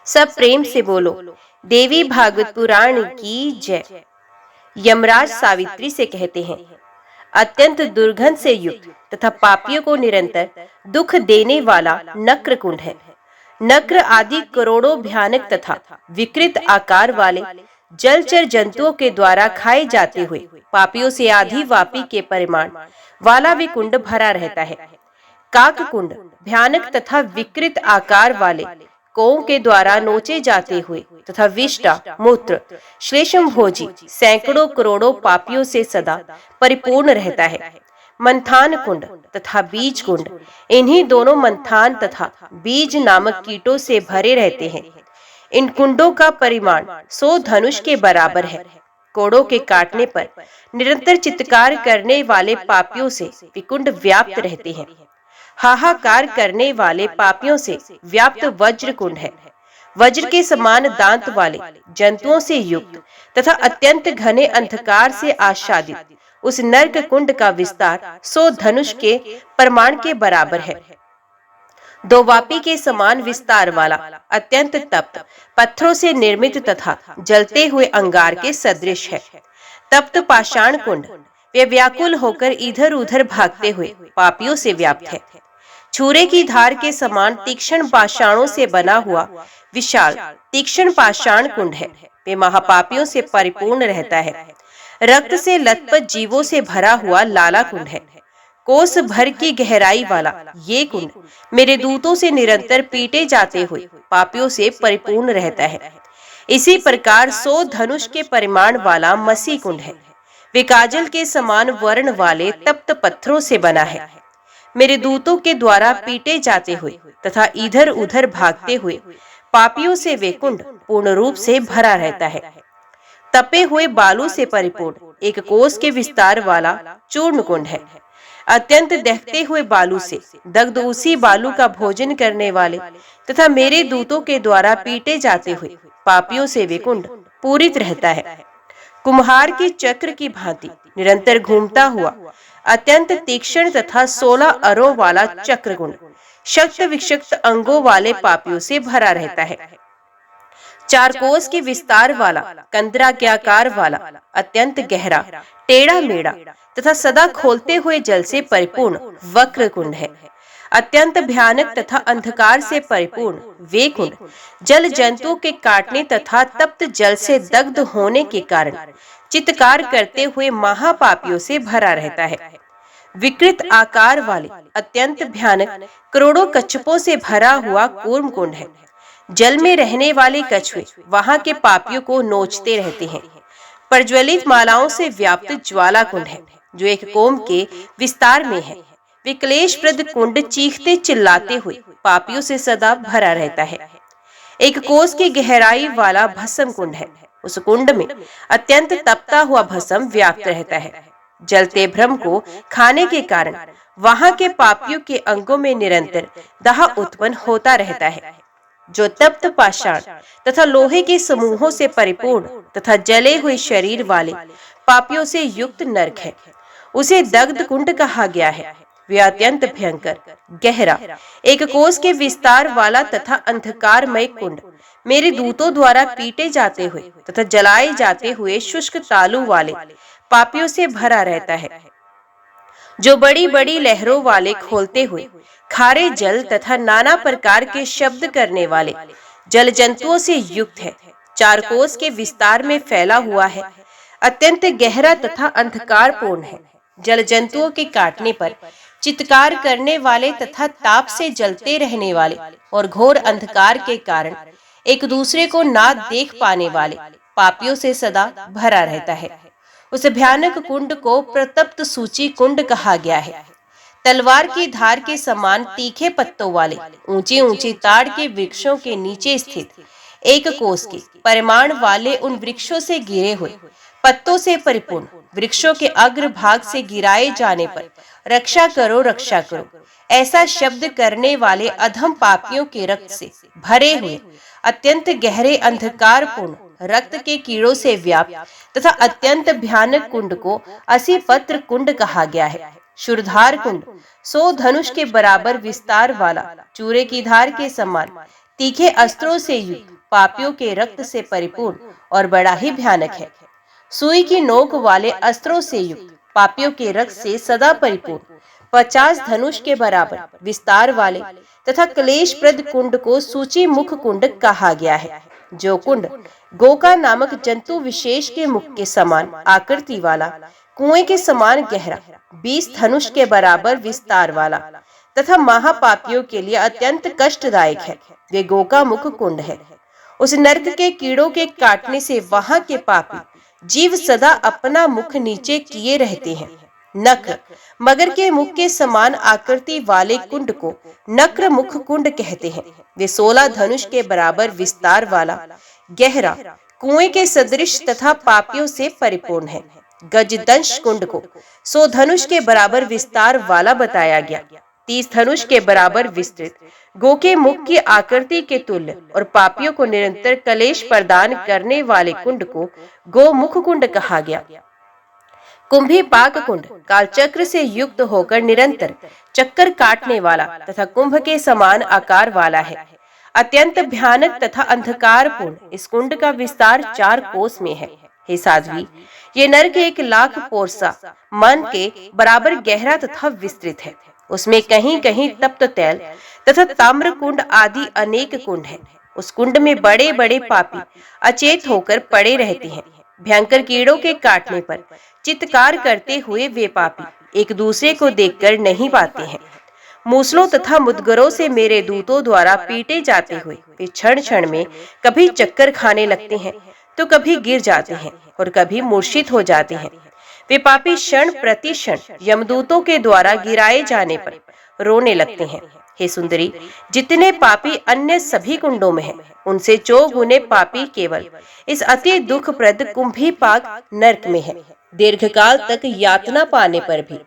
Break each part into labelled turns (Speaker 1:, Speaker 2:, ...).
Speaker 1: सब प्रेम से बोलो, देवी भागवत पुराण की जय। यमराज सावित्री से कहते हैं, अत्यंत दुर्गंध से युक्त तथा पापियों को निरंतर दुख देने वाला नक्र कुंड है। नक्र आदि करोड़ों भयानक तथा विकृत आकार वाले जलचर जंतुओं के द्वारा खाए जाते हुए पापियों से आधी वापी के परिमाण वाला भी कुंड भरा रहता है। काक कुंड भयानक तथा विकृत आकार वाले कौओं के द्वारा नोचे जाते हुए तथा विष्टा मूत्र श्लेषम भोजी सैकड़ों करोड़ों पापियों से सदा परिपूर्ण रहता है। मंथान कुंड तथा बीज कुंड इन्हीं दोनों मंथान तथा बीज नामक कीटों से भरे रहते हैं। इन कुंडों का परिमाण 100 धनुष के बराबर है। कोड़ों के काटने पर निरंतर चित्कार करने वाले पापियों से विकुंड व्याप्त रहते हैं। हाहाकार करने वाले पापियों से व्याप्त वज्र कुंड है। वज्र के समान दांत वाले जंतुओं से युक्त तथा अत्यंत घने अंधकार से आच्छादित उस नरक कुंड का विस्तार 100 धनुष के प्रमाण के बराबर है। 2 वापी के समान विस्तार वाला अत्यंत तप्त पत्थरों से निर्मित तथा जलते हुए अंगार के सदृश है। तप्त पाषाण कुंड वे व्याकुल होकर इधर उधर भागते हुए पापियों से व्याप्त है। छुरे की धार के समान तीक्ष्ण पाषाणों से बना हुआ विशाल तीक्ष्ण पाषाण कुंड है। वे महापापियों से परिपूर्ण रहता है। रक्त से लथपथ जीवों से भरा हुआ लाला कुंड है। कोस भर की गहराई वाला ये कुंड मेरे दूतों से निरंतर पीटे जाते हुए पापियों से परिपूर्ण रहता है। इसी प्रकार 100 धनुष के परिमाण वाला मसी कुंड है। वे काजल के समान वर्ण वाले तप्त पत्थरों से बना है। मेरे दूतों के द्वारा पीटे जाते हुए तथा इधर उधर भागते हुए पापियों से वे कुंड पूर्ण रूप से भरा रहता है। तपे हुए बालू से परिपूर्ण 1 कोस के विस्तार वाला चूर्ण कुंड है। अत्यंत दहकते हुए बालू से दग्ध उसी बालू का भोजन करने वाले तथा मेरे दूतों के द्वारा पीटे जाते हुए पापियों से वे कुंड पूरित रहता है। कुम्हार की चक्र की भांति निरंतर घूमता हुआ अत्यंत तीक्ष्ण तथा 16 अरों वाला चक्र कुंड शक्त विक्षक्त अंगों वाले पापियों से भरा रहता है। 4 कोस के विस्तार वाला कंदरा के आकार वाला अत्यंत गहरा टेढ़ा मेढ़ा तथा सदा खोलते हुए जल से परिपूर्ण वक्र कुंड है। अत्यंत भयानक तथा अंधकार से परिपूर्ण वे कुंड जल जंतुओं के काटने तथा तप्त जल से दग्ध होने के कारण चित्कार करते हुए महापापियों से भरा रहता है। विकृत आकार वाले अत्यंत भयानक करोड़ों कच्छपों से भरा हुआ कूर्म कुंड है। जल में रहने वाले कछुए वहां के पापियों को नोचते रहते हैं। प्रज्वलित मालाओं से व्याप्त ज्वाला कुंड है जो 1 कोम के विस्तार में है। वे क्लेशप्रद कुंड चीखते चिल्लाते हुए पापियों से सदा भरा रहता है। 1 कोस की गहराई वाला भस्म कुंड है। उस कुंड में अत्यंत तपता हुआ भस्म व्याप्त रहता है। जलते भ्रम को खाने के कारण वहां के पापियों के अंगों में निरंतर दाह उत्पन्न होता रहता है। जो तप्त पाषाण तथा लोहे के समूहों से परिपूर्ण तथा जले हुए शरीर वाले पापियों से युक्त नरक है, उसे दग्ध कुंड कहा गया है। वे अत्यंत भयंकर गहरा 1 कोस के विस्तार वाला तथा अंधकारमय कुंड मेरे दूतों द्वारा पीटे जाते हुए तथा जलाए जाते हुए शुष्क तालू वाले पापियों से भरा रहता है। जो बड़ी बड़ी लहरों वाले खोलते हुए खारे जल तथा नाना प्रकार के शब्द करने वाले जल जंतुओं से युक्त है। 4 कोस के विस्तार में फैला हुआ है। अत्यंत गहरा तथा अंधकारपूर्ण है। जल जंतुओं के काटने पर चित्कार करने वाले तथा ताप से जलते रहने वाले और घोर अंधकार के कारण एक दूसरे को ना देख पाने वाले पापियों से सदा भरा रहता है। उस भयानक कुंड को प्रतप्त सूची कुंड कहा गया है। तलवार की धार के समान तीखे पत्तों वाले ऊंचे ऊंचे ताड़ के वृक्षों के नीचे स्थित 1 कोस के परिमाण वाले उन वृक्षों से गिरे हुए पत्तों से परिपूर्ण वृक्षों के अग्र भाग से गिराए जाने पर रक्षा करो ऐसा शब्द करने वाले अधम पापियों के रक्त से भरे हुए अत्यंत गहरे अंधकारपूर्ण रक्त के कीड़ों से व्याप्त तथा अत्यंत भयानक कुंड को 80 पत्र कुंड कहा गया है। शुरधार कुंड 100 धनुष के बराबर विस्तार वाला चूरे की धार के समान तीखे अस्त्रों से युक्त पापियों के रक्त से परिपूर्ण और बड़ा ही भयानक है। सुई की नोक वाले अस्त्रों से युक्त, पापियों के रक्त से सदा परिपूर्ण 50 धनुष के बराबर विस्तार वाले तथा क्लेशप्रद कुंड को सूची मुख कुंड कहा गया है। जो कुंड गोका नामक जंतु विशेष के मुख के समान आकृति वाला, कुएं के समान गहरा, 20 धनुष के बराबर विस्तार वाला तथा महापापियों के लिए अत्यंत कष्टदायक है, वे गोका मुख कुंड है। उस नरक के कीड़ों के काटने से वहां के पापी जीव सदा अपना मुख नीचे किए रहते हैं। नख मगर के मुख के समान आकृति वाले कुंड को नक्र मुख कुंड कहते हैं। वे 16 धनुष के बराबर विस्तार वाला, गहरा, कुएं के सदृश तथा पापियों से परिपूर्ण है। गजदंश कुंड को 100 धनुष के बराबर विस्तार वाला बताया गया। 30 धनुष के बराबर विस्तृत, गो के मुख की आकृति के तुल्य और पापियों को निरंतर कलेश प्रदान करने वाले कुंड को गोमुख कुंड कहा गया। कुंभी पाक कुंड कालचक्र से युक्त होकर निरंतर चक्कर काटने वाला तथा कुंभ के समान आकार वाला है। अत्यंत भयानक तथा अंधकारपूर्ण इस कुंड का विस्तार 4 कोस में है। हे साध्वी, ये नरक 1 लाख पोरसा मन के बराबर गहरा तथा विस्तृत है। उसमें कहीं कहीं तप्त तैल तथा ताम्र कुंड आदि अनेक कुंड हैं। उस कुंड में बड़े बड़े पापी अचेत होकर पड़े रहते हैं। भयंकर कीड़ों के काटने पर चित्कार करते हुए वे पापी एक दूसरे को देखकर नहीं पाते हैं। मूसलों तथा मुदगरों से मेरे दूतों द्वारा पीटे जाते हुए वे क्षण क्षण में कभी चक्कर खाने लगते हैं तो कभी गिर जाते हैं और कभी मूर्छित हो जाते हैं। वे पापी क्षण प्रति क्षण यमदूतों के द्वारा गिराए जाने पर रोने लगते हैं। हे सुंदरी, जितने पापी अन्य सभी कुंडों में हैं, उनसे 4 गुने पापी केवल इस अति दुखप्रद कुंभी पाक नरक में है। दीर्घकाल तक यातना पाने पर भी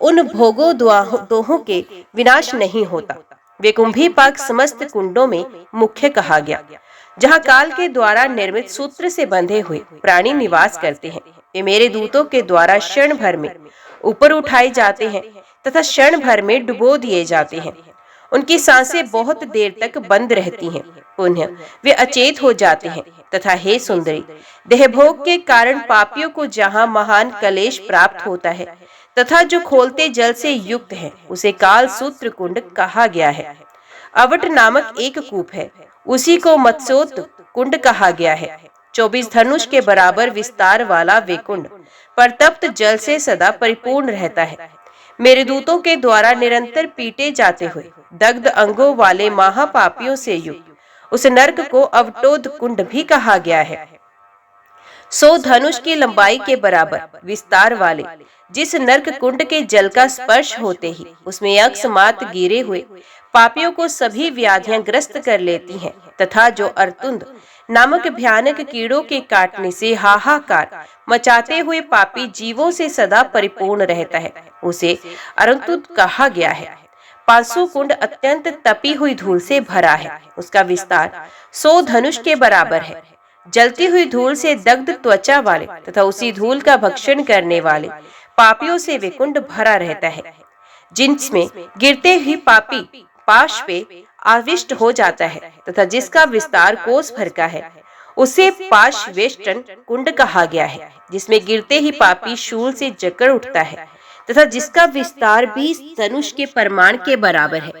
Speaker 1: उन भोगों दोहों के विनाश नहीं होता। वे कुंभी पाक समस्त कुंडों में मुख्य कहा गया, जहाँ काल के द्वारा निर्मित सूत्र से बंधे हुए प्राणी निवास करते हैं। वे मेरे दूतों के द्वारा क्षण भर में ऊपर उठाए जाते हैं तथा क्षण भर में डुबो दिए जाते हैं। उनकी सांसें बहुत देर तक बंद रहती हैं, पुनः वे अचेत हो जाते हैं। तथा हे सुंदरी, देहभोग के कारण पापियों को जहाँ महान कलेश प्राप्त होता है तथा जो खोलते जल से युक्त है, उसे काल सूत्र कुंड कहा गया है। अवट नामक एक कूप है, उसी को मत्स्योत कुंड कहा गया है। 24 धनुष के बराबर विस्तार वाला वे कुंड परतप्त जल से सदा परिपूर्ण रहता है। मेरे दूतों के द्वारा निरंतर पीटे जाते हुए दग्ध अंगों वाले महापापियों से युक्त उस नरक को अवटोद कुंड भी कहा गया है। 100 धनुष की लंबाई के बराबर विस्तार वाले जिस नरक कुंड के जल का स्पर्श होते ही उसमें अकस्मात गिरे हुए पापियों को सभी व्याधियां ग्रस्त कर लेती हैं तथा जो अर्तुंद नामक भयानक कीड़ों के काटने से हाहाकार मचाते हुए पापी जीवों से सदा परिपूर्ण रहता है, उसे अरंतुद कहा गया है। 500 कुंड अत्यंत तपी हुई धूल से भरा है। उसका विस्तार 100 धनुष के बराबर है। जलती हुई धूल से दग्ध त्वचा वाले तथा उसी धूल का भक्षण करने वाले पापियों से वे कुंड भरा रहता है, जिनमें गिरते ही पापी पाश पे आविष्ट हो जाता है तथा जिसका विस्तार कोस भर का है, उसे पाशवेष्टन कुंड कहा गया है। जिसमें गिरते ही पापी शूल से जकड़ उठता है तथा जिसका विस्तार 20 धनुष के परमाण के बराबर है,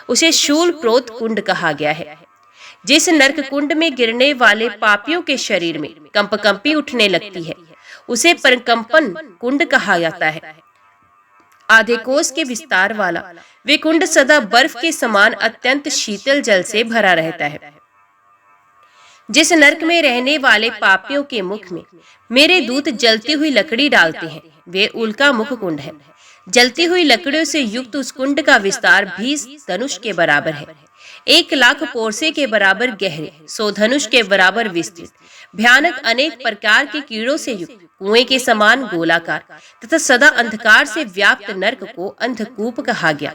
Speaker 1: उसे शूल प्रोत कुंड कहा गया है। जिस नरक कुंड में गिरने वाले पापियों के शरीर में कंपकंपी उठने लगती है, उसे परकंपन कुंड कहा जाता है। आधे कोस के विस्तार वाला वे कुंड सदा बर्फ के समान अत्यंत शीतल जल से भरा रहता है। जिस नरक में रहने वाले पापियों के मुख में मेरे दूत जलती हुई लकड़ी डालते हैं, वे उल्का मुख कुंड है। जलती हुई लकड़ियों से युक्त उस कुंड का विस्तार 20 धनुष के बराबर है। 1 लाख पोरसे के बराबर गहरे, 100 धनुष के बराबर विस्तृत, भयानक अनेक प्रकार के कीड़ों से युक्त, कुएं के समान गोलाकार तथा सदा अंधकार से व्याप्त नरक को अंधकूप कहा गया।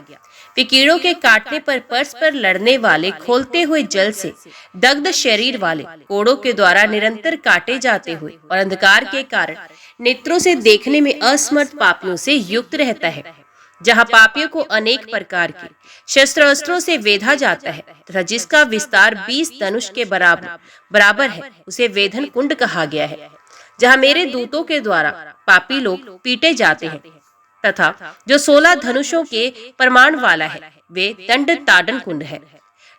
Speaker 1: वे कीड़ों के काटने पर परस्पर लड़ने वाले, खोलते हुए जल से दग्ध शरीर वाले, कोड़ों के द्वारा निरंतर काटे जाते हुए और अंधकार के कारण नेत्रों से देखने में असमर्थ पापियों से युक्त रहता है। जहाँ पापियों को अनेक प्रकार के शस्त्र अस्त्रों से वेधा जाता है तथा जिसका विस्तार 20 धनुष के बराबर है, उसे वेधन कुंड कहा गया है। जहाँ मेरे दूतों के द्वारा पापी लोग पीटे जाते हैं तथा जो 16 धनुषों के प्रमाण वाला है, वे दंड ताड़न कुंड है।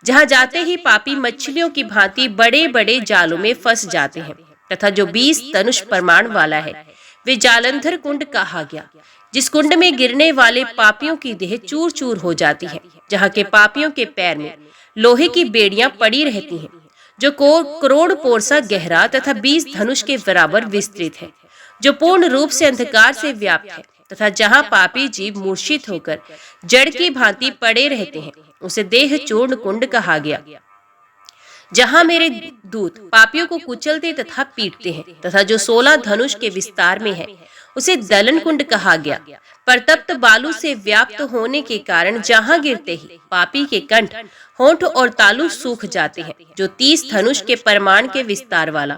Speaker 1: जहाँ जाते ही पापी मछलियों की भांति बड़े बड़े जालों में फंस जाते हैं तथा जो 20 धनुष प्रमाण वाला है, वे जालंधर कुंड कहा गया, जिस कुंड में गिरने वाले पापियों की देह चूर चूर हो जाती है। जहाँ के पापियों के पैर में लोहे की बेड़ियां पड़ी रहती हैं, जो करोड़ पोरसा गहरा तथा 20 धनुष के बराबर विस्तृत है, जो पूर्ण रूप से अंधकार से व्याप्त है तथा जहाँ पापी जीव मूर्छित होकर जड़ की भांति पड़े रहते हैं, उसे देह चूर्ण कुंड कहा गया। जहाँ मेरे दूत पापियों को कुचलते तथा पीटते हैं तथा जो 16 धनुष के विस्तार में है, उसे दलन कुंड कहा गया। परतप्त बालू से व्याप्त होने के कारण जहाँ गिरते ही पापी के कंठ, होंठ और तालु सूख जाते हैं, जो 30 धनुष के प्रमाण के विस्तार वाला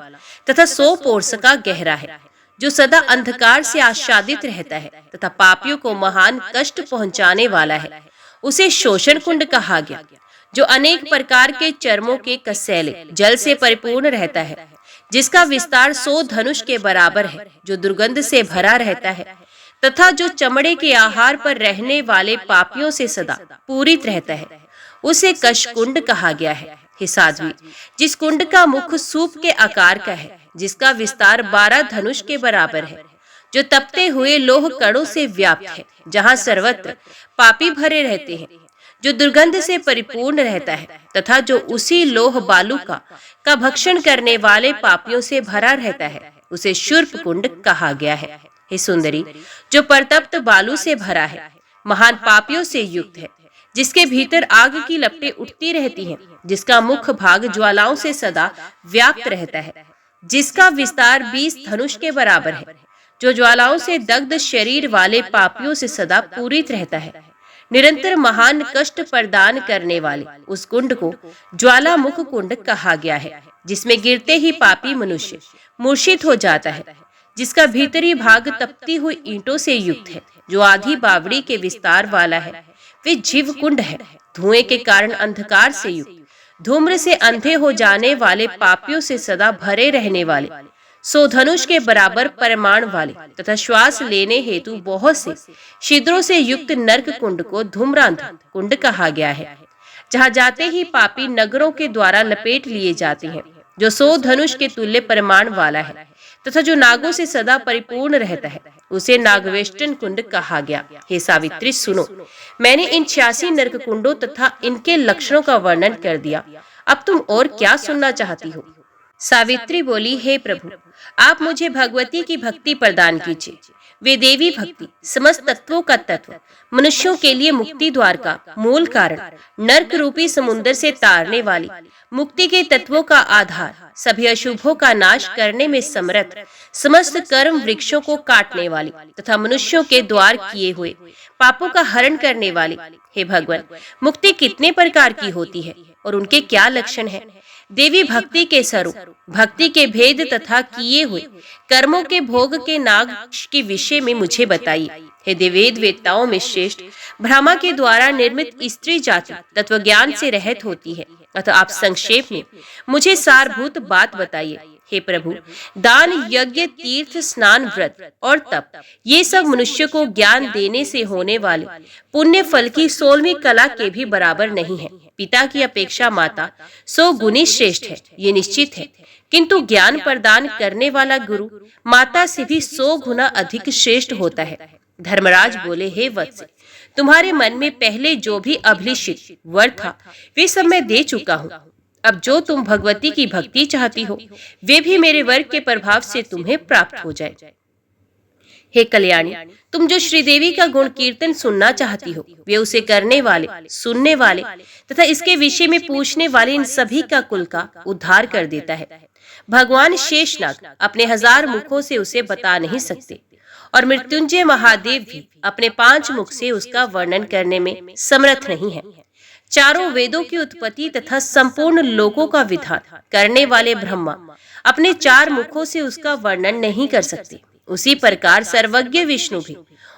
Speaker 1: तथा 100 पोरस का गहरा है, जो सदा अंधकार से आच्छादित रहता है तथा पापियों को महान कष्ट पहुंचाने वाला है, उसे शोषण कुंड कहा गया। जो अनेक प्रकार के चर्मों के कसैले जल से परिपूर्ण रहता है, जिसका विस्तार 100 धनुष के बराबर है, जो दुर्गंध से भरा रहता है तथा जो चमड़े के आहार पर रहने वाले पापियों से सदा पूरित रहता है, उसे कश कुंड कहा गया है। हे साध्वी, जिस कुंड का मुख सूप के आकार का है, जिसका विस्तार 12 धनुष के बराबर है, जो तपते हुए लोह कणों से व्याप्त है, जहाँ सर्वत्र पापी भरे रहते हैं, जो दुर्गंध से परिपूर्ण रहता है तथा जो उसी लोह बालू का भक्षण करने वाले पापियों से भरा रहता है, उसे शूर्प कुंड कहा गया है। हे सुंदरी, जो परतप्त बालू से भरा है, महान पापियों से युक्त है, जिसके भीतर आग की लपटें उठती रहती हैं, जिसका मुख भाग ज्वालाओं से सदा व्याप्त रहता है, जिसका विस्तार 20 धनुष के बराबर है, जो ज्वालाओं से दग्ध शरीर वाले पापियों से सदा पूरित रहता है, निरंतर महान कष्ट प्रदान करने वाले उस कुंड को ज्वालामुख कुंड कहा गया है, जिसमें गिरते ही पापी मनुष्य मूर्छित हो जाता है, जिसका भीतरी भाग तपती हुई ईंटों से युक्त है, जो आधी बावड़ी के विस्तार वाला है, वे जीव कुंड है। धुएं के कारण अंधकार से युक्त, धूम्र से अंधे हो जाने वाले पापियों से सदा भरे रहने वाले, 100 धनुष के बराबर परिमाण वाले तथा श्वास लेने हेतु बहुत से छिद्रों से युक्त नरक कुंड को धूम्रांध कुंड कहा गया है। जहाँ जाते ही पापी नगरों के द्वारा लपेट लिए जाते हैं, जो 100 धनुष के तुल्य परिमाण वाला है तथा जो नागों से सदा परिपूर्ण रहता है, उसे नागवेष्टन कुंड कहा गया। हे सावित्री, सुनो, मैंने इन 86 नरक कुंडों तथा इनके लक्षणों का वर्णन कर दिया, अब तुम और क्या सुनना चाहती हो? सावित्री बोली, हे प्रभु, आप मुझे भगवती की भक्ति प्रदान कीजिए। वे देवी भक्ति समस्त तत्वों का तत्व, मनुष्यों के लिए मुक्ति द्वार का मूल कारण, नरक रूपी समुद्र से तारने वाली, मुक्ति के तत्वों का आधार, सभी अशुभों का नाश करने में समर्थ, समस्त कर्म वृक्षों को काटने वाली तथा मनुष्यों के द्वार किए हुए पापों का हरण करने वाली। हे भगवान, मुक्ति कितने प्रकार की होती है और उनके क्या लक्षण हैं? देवी भक्ति के स्वरूप, भक्ति के भेद तथा किए हुए कर्मों के भोग के नाग के विषय में मुझे बताइए। हे देवेद वेत्ताओं में श्रेष्ठ, ब्रह्मा के द्वारा निर्मित स्त्री जाति तत्व ज्ञान से रहित होती है, अतः आप संक्षेप में मुझे सारभूत बात बताइए। हे प्रभु, दान, यज्ञ, तीर्थ, स्नान, व्रत और तप, ये सब मनुष्य को ज्ञान देने से होने वाले पुण्य फल की 16वीं कला के भी बराबर नहीं है। पिता की अपेक्षा माता 100 गुनी श्रेष्ठ है, ये निश्चित है, किंतु ज्ञान प्रदान करने वाला गुरु माता से भी 100 गुना अधिक श्रेष्ठ होता है। धर्मराज बोले, हे वत्स, तुम्हारे मन में पहले जो भी अभिलषित वर था, वे सब मैं दे चुका हूँ। अब जो तुम भगवती की भक्ति चाहती हो, वे भी मेरे वर के प्रभाव से तुम्हें प्राप्त हो जाए। हे कल्याणी, तुम जो श्रीदेवी का गुण कीर्तन सुनना चाहती हो, वे उसे करने वाले, सुनने वाले तथा इसके विषय में पूछने वाले इन सभी का कुल का उद्धार कर देता है। भगवान शेषनाग अपने 1000 मुखों से उसे बता नहीं सकते और मृत्युंजय महादेव भी अपने 5 मुख से उसका वर्णन करने में समर्थ नहीं है। चारों वेदों की उत्पत्ति तथा संपूर्ण लोकों का विधान करने वाले ब्रह्मा अपने 4 मुखों से उसका वर्णन नहीं कर सकते। उसी प्रकार सर्वज्ञ विष्णु भी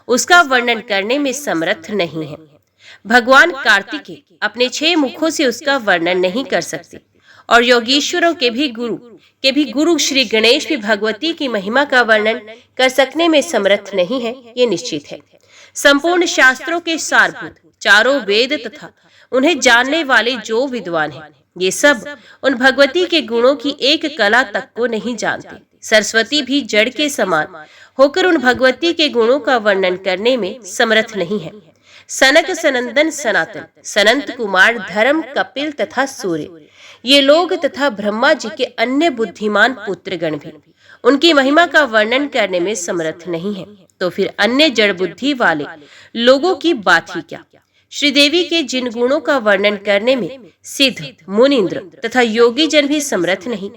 Speaker 1: उसका वर्णन करने में समर्थ नहीं है। भगवान कार्तिकेय अपने 6 मुखों से उसका वर्णन नहीं कर सकते और योगीश्वरों के भी गुरु श्री गणेश भी भगवती की महिमा का वर्णन कर सकने में समर्थ नहीं है, ये निश्चित है। संपूर्ण शास्त्रों के सारभूत चारों वेद तथा उन्हें जानने वाले जो विद्वान हैं, ये सब उन भगवती के गुणों की एक कला तक को नहीं जानते। सरस्वती भी जड़ के समान होकर उन भगवती के गुणों का वर्णन करने में समर्थ नहीं है। सनक सनंदन सनातन सनंत कुमार धर्म कपिल तथा सूर्य ये लोग तथा ब्रह्मा जी के अन्य बुद्धिमान पुत्रगण भी उनकी महिमा का वर्णन करने में समर्थ नहीं है, तो फिर अन्य जड़ बुद्धि वाले लोगों की बात ही क्या। श्रीदेवी के जिन गुणों का वर्णन करने में सिद्ध मुनिंद्र तथा योगी जन भी समर्थ नहीं,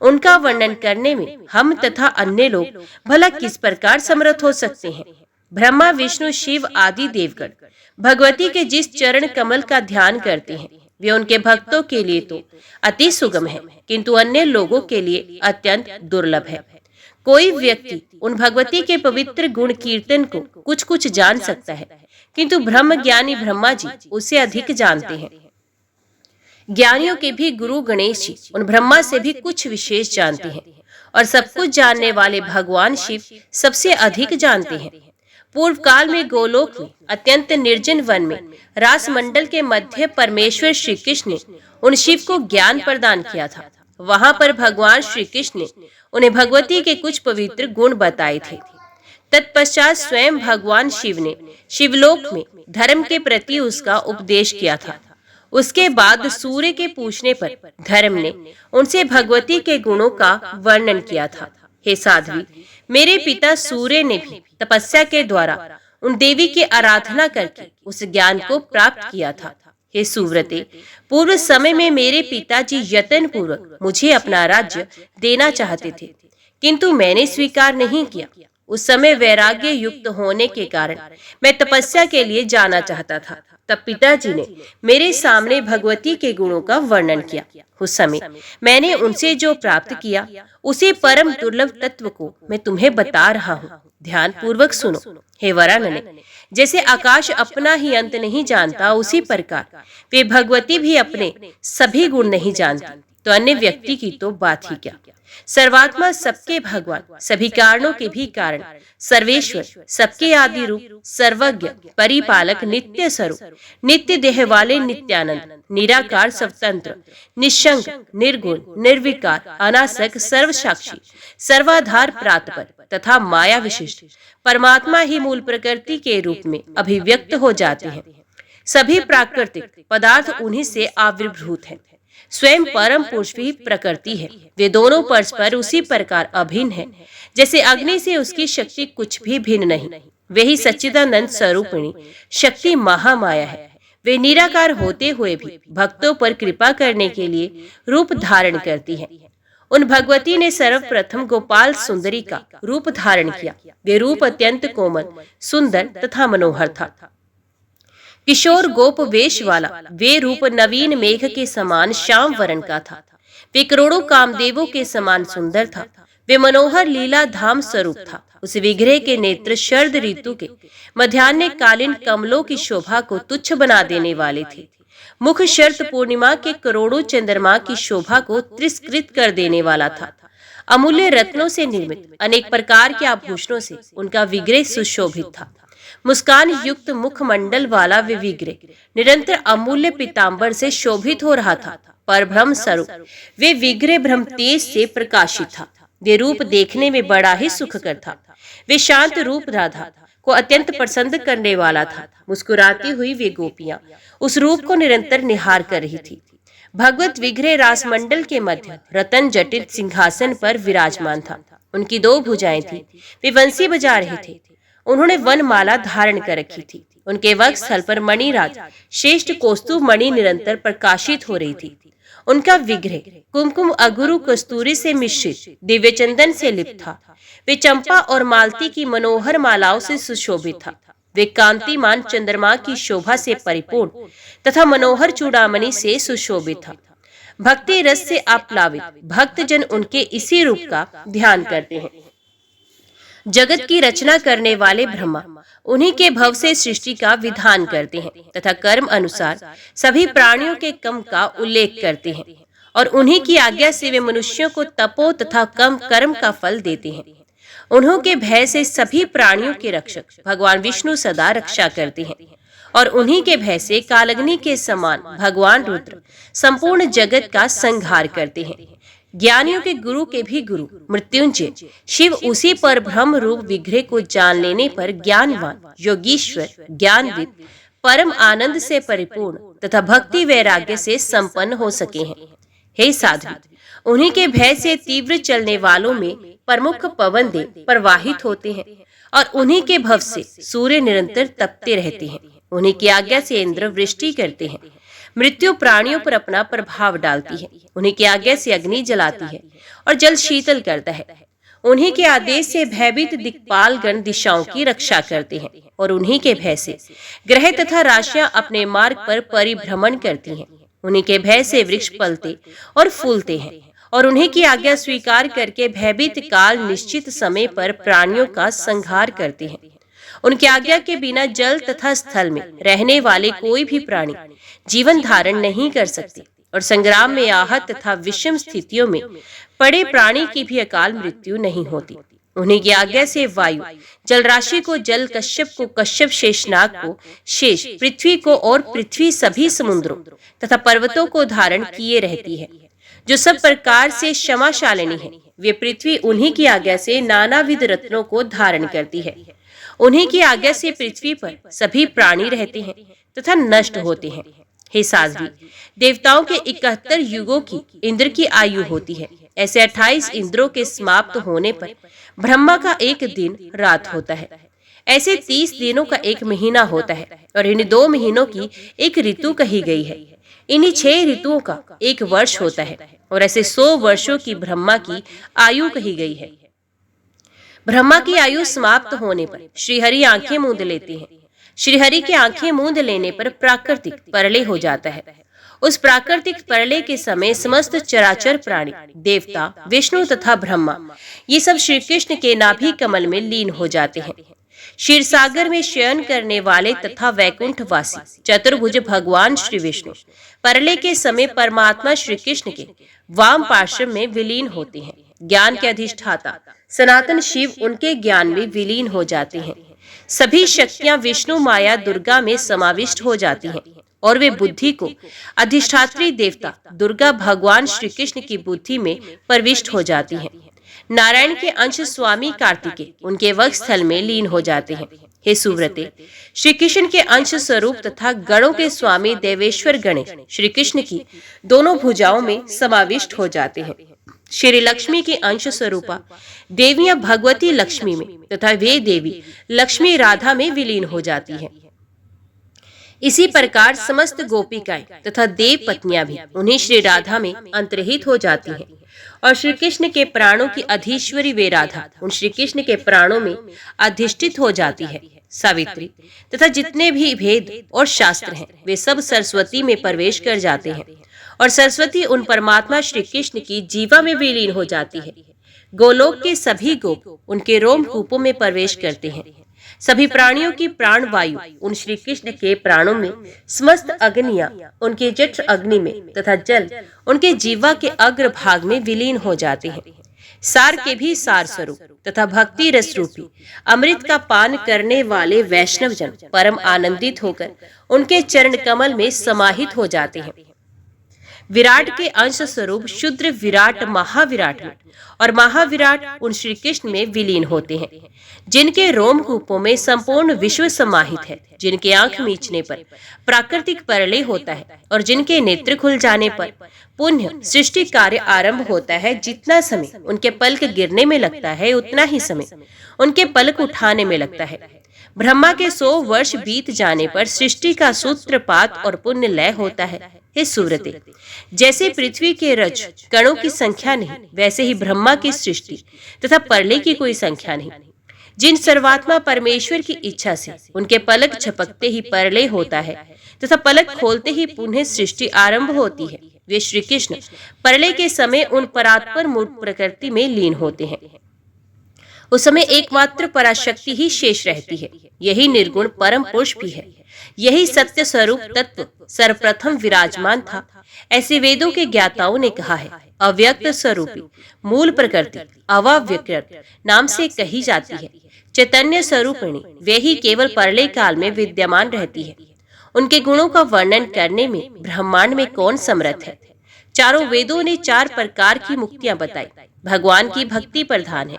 Speaker 1: उनका वर्णन करने में हम तथा अन्य लोग भला किस प्रकार समर्थ हो सकते हैं। ब्रह्मा विष्णु शिव आदि देवगण भगवती के जिस चरण कमल का ध्यान करते हैं वे उनके भक्तों के लिए तो अति सुगम है, किंतु अन्य लोगों के लिए अत्यंत दुर्लभ है। कोई व्यक्ति उन भगवती के पवित्र गुण कीर्तन को कुछ कुछ जान सकता है, किंतु ब्रह्म ज्ञानी ब्रह्मा जी उसे अधिक जानते हैं। ज्ञानियों के भी गुरु गणेश जी उन ब्रह्मा से भी कुछ विशेष जानते हैं और सब कुछ जानने वाले भगवान शिव सबसे अधिक जानते हैं। पूर्व काल में गोलोक में अत्यंत निर्जन वन में रास मंडल के मध्य परमेश्वर श्री कृष्ण ने उन शिव को ज्ञान प्रदान किया था। वहां पर भगवान श्री कृष्ण ने उन्हें भगवती के कुछ पवित्र गुण बताए थे। तत्पश्चात स्वयं भगवान शिव ने शिवलोक में धर्म के प्रति उसका उपदेश किया था। उसके बाद सूर्य के पूछने पर धर्म ने उनसे भगवती के गुणों का वर्णन किया था। हे साध्वी, मेरे पिता सूर्य ने भी तपस्या के द्वारा उन देवी की आराधना करके उस ज्ञान को प्राप्त किया था। हे सुव्रते, पूर्व समय में मेरे पिताजी यत्न पूर्वक मुझे अपना राज्य देना चाहते थे, किंतु मैंने स्वीकार नहीं किया। उस समय वैराग्य युक्त होने के कारण मैं तपस्या के लिए जाना चाहता था। तब पिताजी ने मेरे सामने भगवती के गुणों का वर्णन किया। उस समय मैंने उनसे जो प्राप्त किया उसी परम दुर्लभ तत्व को मैं तुम्हें बता रहा हूँ। ध्यान पूर्वक सुनो। हे वरानने, जैसे आकाश अपना ही अंत नहीं जानता, उसी प्रकार वे भगवती भी अपने सभी गुण नहीं जानती, तो अन्य व्यक्ति की तो बात ही क्या। सर्वात्मा सबके भगवान, सभी कारणों के भी कारण, सर्वेश्वर, सबके आदि रूप, सर्वज्ञ, परिपालक, नित्य स्वरूप, नित्य देह वाले, नित्यानंद, निराकार, स्वतंत्र, निशंक, निर्गुण, निर्विकार, अनासक, सर्वसाक्षी, सर्वाधार, प्रातपर तथा माया विशिष्ट परमात्मा ही मूल प्रकृति के रूप में अभिव्यक्त हो जाते हैं। सभी प्राकृतिक पदार्थ उन्हीं से आविर्भूत हैं। स्वयं परम पुरुष भी प्रकृति है। वे दोनों परस्पर उसी प्रकार अभिन्न है जैसे अग्नि से उसकी शक्ति कुछ भी भिन्न नहीं। वे ही सच्चिदानंद स्वरूपिणी शक्ति महामाया है। वे निराकार होते हुए भी भक्तों पर कृपा करने के लिए रूप धारण करती है। उन भगवती ने सर्वप्रथम गोपाल सुंदरी का रूप धारण किया। वे रूप अत्यंत कोमल, सुंदर तथा मनोहर था। किशोर गोप वेश वाला वे रूप नवीन मेघ के समान श्याम वर्ण का था। वे करोड़ों कामदेवों के समान सुंदर था। वे मनोहर लीला धाम स्वरूप था। उस विग्रह के नेत्र शरद ऋतु के मध्याह्न कालीन कमलों की शोभा को तुच्छ बना देने वाले थे। मुख शरद पूर्णिमा के करोड़ों चंद्रमा की शोभा को तिरस्कृत कर देने वाला था। अमूल्य रत्नों से निर्मित अनेक प्रकार के आभूषणों से उनका विग्रह सुशोभित था। मुस्कान युक्त मुखमंडल वाला वे विग्रह निरंतर अमूल्य पीतांबर से शोभित हो रहा था। पर ब्रह्म स्वरूप वे विग्रह ब्रह्म तेज से प्रकाशित था। वे रूप देखने में बड़ा ही सुखकर था। वे शांत रूप राधा को अत्यंत पसंद करने वाला था। मुस्कुराती हुई वे गोपियां उस रूप को निरंतर निहार कर रही थी। भगवत विग्रह रासमंडल के मध्य रतन जटित सिंहासन पर विराजमान था। उनकी 2 भुजाएं थी। वे बंसी बजा रहे थे। उन्होंने वनमाला धारण कर रखी थी। उनके वक्ष स्थल पर मणिराज श्रेष्ठ कौस्तुभ मणि निरंतर प्रकाशित हो रही थी। उनका विग्रह कुमकुम अगुरु कस्तूरी से मिश्रित दिव्य चंदन से लिप्त था। वे चंपा और मालती की मनोहर मालाओं से सुशोभित था। वे कांतिमान चंद्रमा की शोभा से परिपूर्ण तथा मनोहर चूड़ामणि से सुशोभित था। भक्ति रस से आप्लावित भक्तजन उनके इसी रूप का ध्यान करते हैं। जगत की रचना करने वाले ब्रह्मा उन्हीं के भव से सृष्टि का विधान करते हैं तथा कर्म अनुसार सभी प्राणियों के कम का उल्लेख करते हैं और उन्हीं की आज्ञा से वे मनुष्यों को तपो तथा कम कर्म का फल देते हैं। उन्हों के भय से सभी प्राणियों के रक्षक भगवान विष्णु सदा रक्षा करते हैं और उन्हीं के भय से कालग्नि के समान भगवान रुद्र संपूर्ण जगत का संहार करते हैं। ज्ञानियों के गुरु के भी गुरु मृत्युंजय शिव उसी पर ब्रह्म रूप विग्रह को जान लेने पर ज्ञानवान योगीश्वर ज्ञानविद परम आनंद से परिपूर्ण तथा भक्ति वैराग्य से संपन्न हो सके हैं। हे साध्वी, उन्हीं के भय से तीव्र चलने वालों में प्रमुख पवन देव प्रवाहित होते हैं और उन्हीं के भव से सूर्य निरंतर तपते रहते हैं। उन्हीं की आज्ञा से इंद्र वृष्टि करते हैं। मृत्यु प्राणियों पर अपना प्रभाव डालती है। उन्हीं की आज्ञा से अग्नि जलाती है और जल शीतल करता है। उन्हीं के आदेश से भयभीत दिक्पाल गण दिशाओं की रक्षा करते हैं और उन्हीं के भय से ग्रह तथा राशियां अपने मार्ग पर परिभ्रमण करती हैं। उन्हीं के भय से वृक्ष पलते और फूलते हैं और उन्हीं की आज्ञा स्वीकार करके भयभीत काल निश्चित समय पर प्राणियों का संहार करते हैं। उनकी आज्ञा के बिना जल तथा स्थल में रहने वाले कोई भी प्राणी जीवन धारण नहीं कर सकते और संग्राम में आहत तथा विषम स्थितियों में पड़े प्राणी की भी अकाल मृत्यु नहीं होती। उन्हीं की आज्ञा से वायु जल राशि को जल, कश्यप को कश्यप, शेषनाग को शेष, पृथ्वी को और पृथ्वी सभी समुद्रों तथा पर्वतों को धारण किए रहती है। जो सब प्रकार से क्षमाशालिनी है, वे पृथ्वी उन्हीं की आज्ञा से नानाविध रत्नों को धारण करती है। उन्हीं की आज्ञा से पृथ्वी पर सभी प्राणी रहते हैं तथा नष्ट होते हैं। हे साध्वी, देवताओं के 71 युगों की इंद्र की आयु होती है। ऐसे 28 इंद्रों के समाप्त होने पर ब्रह्मा का एक दिन रात होता है। ऐसे 30 दिनों का एक महीना होता है और इन 2 महीनों की एक ऋतु कही गई है। इन्हीं 6 ऋतुओं का एक वर्ष होता है और ऐसे 100 वर्षों की ब्रह्मा की आयु कही गई है। ब्रह्मा की आयु समाप्त होने पर श्रीहरि आंखें मूंद लेते हैं। श्रीहरि की आंखें मूंद लेने पर प्राकृतिक प्रलय हो जाता है। उस प्राकृतिक प्रलय के समय समस्त चराचर प्राणी, देवता, विष्णु तथा ब्रह्मा ये सब श्री कृष्ण के नाभि कमल में लीन हो जाते हैं। क्षीर सागर में शयन करने वाले तथा वैकुंठवासी चतुर्भुज भगवान श्री विष्णु प्रलय के समय परमात्मा श्री कृष्ण के वाम पार्श्व में विलीन होते हैं। ज्ञान के अधिष्ठाता सनातन शिव उनके ज्ञान में विलीन हो जाते हैं। सभी शक्तियां विष्णु माया दुर्गा में समाविष्ट हो जाती हैं और वे बुद्धि को अधिष्ठात्री देवता दुर्गा भगवान श्री कृष्ण की बुद्धि में प्रविष्ट हो जाती हैं। नारायण के अंश स्वामी कार्तिकेय उनके वक्षस्थल में लीन हो जाते हैं। हे सुव्रते, श्री कृष्ण के अंश स्वरूप तथा गणों के स्वामी देवेश्वर गणेश श्री कृष्ण की दोनों भुजाओं में समाविष्ट हो जाते हैं। श्री लक्ष्मी की अंश स्वरूपा देवियां भगवती लक्ष्मी में तथा वे देवी लक्ष्मी राधा में विलीन हो जाती हैं। इसी प्रकार समस्त गोपिकाएं तथा देव पत्नियां भी उन्हीं श्री राधा में अंतर्हित हो जाती हैं और श्री कृष्ण के प्राणों की अधीश्वरी वे राधा उन श्री कृष्ण के प्राणों में अधिष्ठित हो जाती है। सावित्री तथा जितने भी भेद और शास्त्र हैं वे सब सरस्वती में प्रवेश कर जाते हैं और सरस्वती उन परमात्मा श्री कृष्ण की जीवा में विलीन हो जाती है। गोलोक के सभी गोप उनके रोमकूपों में प्रवेश करते हैं। सभी प्राणियों की प्राण वायु उन श्री कृष्ण के प्राणों में, समस्त अग्नियां उनके जठ अग्नि में तथा जल उनके जीवा के अग्र भाग में विलीन हो जाते हैं। सार के भी सार स्वरूप तथा भक्ति रस रूपी अमृत का पान करने वाले वैष्णव जन परम आनंदित होकर उनके चरण कमल में समाहित हो जाते हैं। विराट के अंश स्वरूप शुद्र विराट महाविराट में और महाविराट उन श्री कृष्ण में विलीन होते हैं, जिनके रोमकूपों में संपूर्ण विश्व समाहित है, जिनके आंख मीचने पर प्राकृतिक प्रलय होता है और जिनके नेत्र खुल जाने पर पुण्य सृष्टि कार्य आरंभ होता है। जितना समय उनके पलक गिरने में लगता है उतना ही समय उनके पलक उठाने में लगता है। ब्रह्मा के 100 वर्ष बीत जाने पर सृष्टि का सूत्रपात और पुण्य लय होता है। हे सुव्रते, जैसे पृथ्वी के रज कणों की संख्या नहीं, वैसे ही ब्रह्मा की सृष्टि तथा प्रलय की कोई संख्या नहीं। जिन सर्वात्मा परमेश्वर की इच्छा से उनके पलक झपकते ही प्रलय होता है तथा पलक खोलते ही पुनः सृष्टि आरंभ होती है, वे श्री कृष्ण प्रलय के समय उन परात्पर मूर्त प्रकृति में लीन होते हैं। उस समय एकमात्र पराशक्ति ही शेष रहती है। यही निर्गुण परम पुरुष भी है। यही सत्य स्वरूप तत्व सर्वप्रथम विराजमान था। ऐसे वेदों के ज्ञाताओं ने कहा है, अव्यक्त स्वरूपी मूल प्रकृति अव्यकृत नाम से कही जाती है। चैतन्य स्वरूपिणी वे ही केवल परलय काल में विद्यमान रहती है। उनके गुणों का वर्णन करने में ब्रह्मांड में कौन समर्थ है। चारों वेदों ने 4 प्रकार की मुक्तियां बताई। भगवान की भक्ति प्रधान है,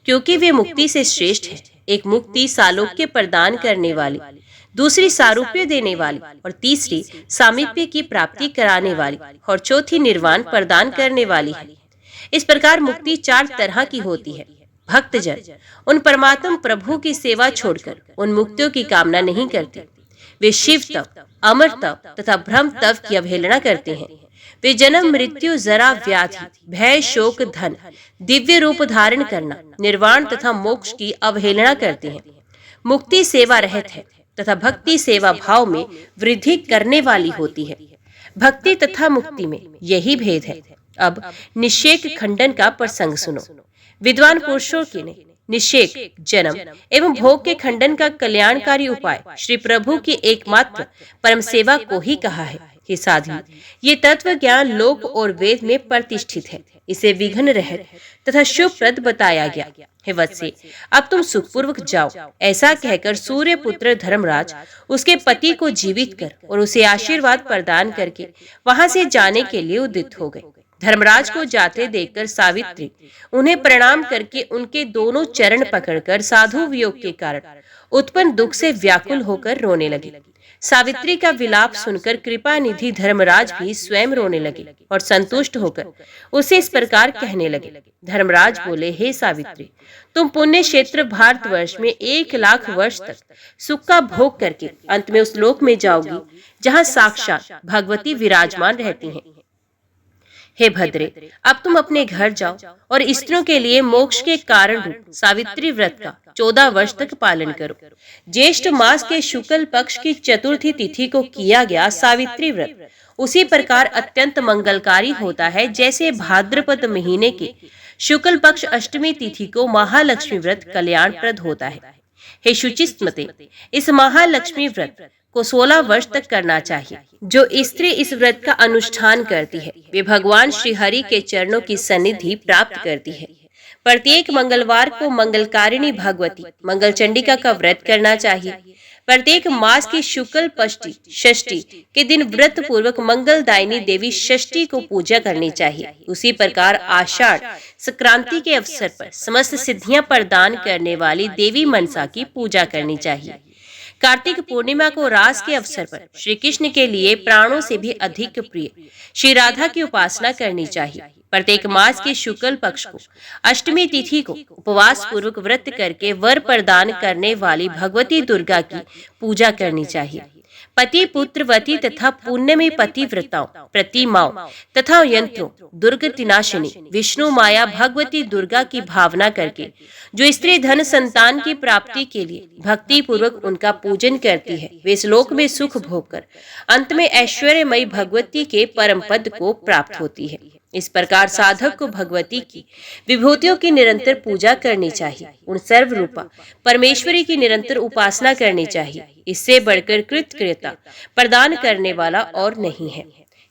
Speaker 1: क्योंकि वे मुक्ति से श्रेष्ठ है। एक मुक्ति सालोक्य प्रदान करने वाली, दूसरी सारूप्य देने वाली, और तीसरी सामीप्य की प्राप्ति कराने वाली, और चौथी निर्वाण प्रदान करने वाली है। इस प्रकार मुक्ति 4 तरह की होती है। भक्तजन उन परमात्म प्रभु की सेवा छोड़कर उन मुक्तियों की कामना नहीं करते। वे शिव तप, अमर तप तथा ब्रह्म तप की अवहेलना करते हैं। वे जन्म मृत्यु जरा व्याधि भय शोक धन दिव्य रूप धारण करना निर्वाण तथा मोक्ष की अवहेलना करते हैं। मुक्ति सेवा रहित है तथा भक्ति सेवा भाव में वृद्धि करने वाली होती है। भक्ति तथा मुक्ति में यही भेद है। अब निषेक खंडन का प्रसंग सुनो। विद्वान पुरुषों के ने निषेक जन्म एवं भोग के खंडन का कल्याणकारी उपाय श्री प्रभु की एकमात्र परम सेवा को ही कहा है। हे साधु, ये तत्व ज्ञान लोक और वेद में प्रतिष्ठित है। इसे विघ्न रहित तथा शुभप्रद बताया गया। हे वत्से, अब तुम सुखपूर्वक जाओ। ऐसा कहकर सूर्य पुत्र धर्मराज उसके पति को जीवित कर और उसे आशीर्वाद प्रदान करके वहां से जाने के लिए उद्यत हो गए। धर्मराज को जाते देखकर सावित्री उन्हें प्रणाम करके उनके दोनों चरण पकड़कर साधु वियोग के कारण उत्पन्न दुख से व्याकुल होकर रोने लगी। सावित्री का विलाप सुनकर कृपा निधि धर्मराज भी स्वयं रोने लगे और संतुष्ट होकर उसे इस प्रकार कहने लगे। धर्मराज बोले, हे सावित्री, तुम पुण्य क्षेत्र भारतवर्ष में 1,00,000 वर्ष तक सुख का भोग करके अंत में उस लोक में जाओगी जहाँ साक्षात भगवती विराजमान रहती हैं। हे भद्रे, अब तुम अपने घर जाओ और स्त्रियों के लिए मोक्ष के कारण रूप सावित्री व्रत का 14 वर्ष तक पालन करो। ज्येष्ठ मास के शुक्ल पक्ष की चतुर्थी तिथि को किया गया सावित्री व्रत उसी प्रकार अत्यंत मंगलकारी होता है जैसे भाद्रपद महीने के शुक्ल पक्ष अष्टमी तिथि को महालक्ष्मी व्रत कल्याणप्रद होता है। हे शुचिस्मते, इस महालक्ष्मी व्रत को 16 वर्ष तक करना चाहिए। जो स्त्री इस व्रत का अनुष्ठान करती है वे भगवान श्री हरि के चरणों की सन्निधि प्राप्त करती है। प्रत्येक मंगलवार को मंगलकारिणी भगवती मंगल चंडिका का व्रत करना चाहिए। प्रत्येक मास की शुक्ल पष्टि षष्ठी के दिन व्रत पूर्वक मंगलदायिनी देवी षष्ठी को पूजा करनी चाहिए। उसी प्रकार आषाढ़ संक्रांति के अवसर पर समस्त सिद्धियां प्रदान करने वाली देवी मनसा की पूजा करनी चाहिए। कार्तिक पूर्णिमा को रास के अवसर पर श्री कृष्ण के लिए प्राणों से भी अधिक प्रिय श्री राधा की उपासना करनी चाहिए। प्रत्येक मास के शुक्ल पक्ष को अष्टमी तिथि को उपवास पूर्वक व्रत करके वर प्रदान करने वाली भगवती दुर्गा की पूजा करनी चाहिए। पति पुत्रवती तथा पुण्यमी पतिव्रताओं प्रतिमाओं तथा यंत्रों दुर्गतिनाशिनी विष्णु माया भगवती दुर्गा की भावना करके जो स्त्री धन संतान की प्राप्ति के लिए भक्ति पूर्वक उनका पूजन करती है वे इस लोक में सुख भोग कर अंत में ऐश्वर्यमयी भगवती के परम पद को प्राप्त होती है। इस प्रकार साधक को भगवती की विभूतियों की निरंतर पूजा करनी चाहिए। उन सर्वरूपा परमेश्वरी की निरंतर उपासना करनी चाहिए। इससे बढ़कर कृतकृत्यता प्रदान करने वाला और नहीं है।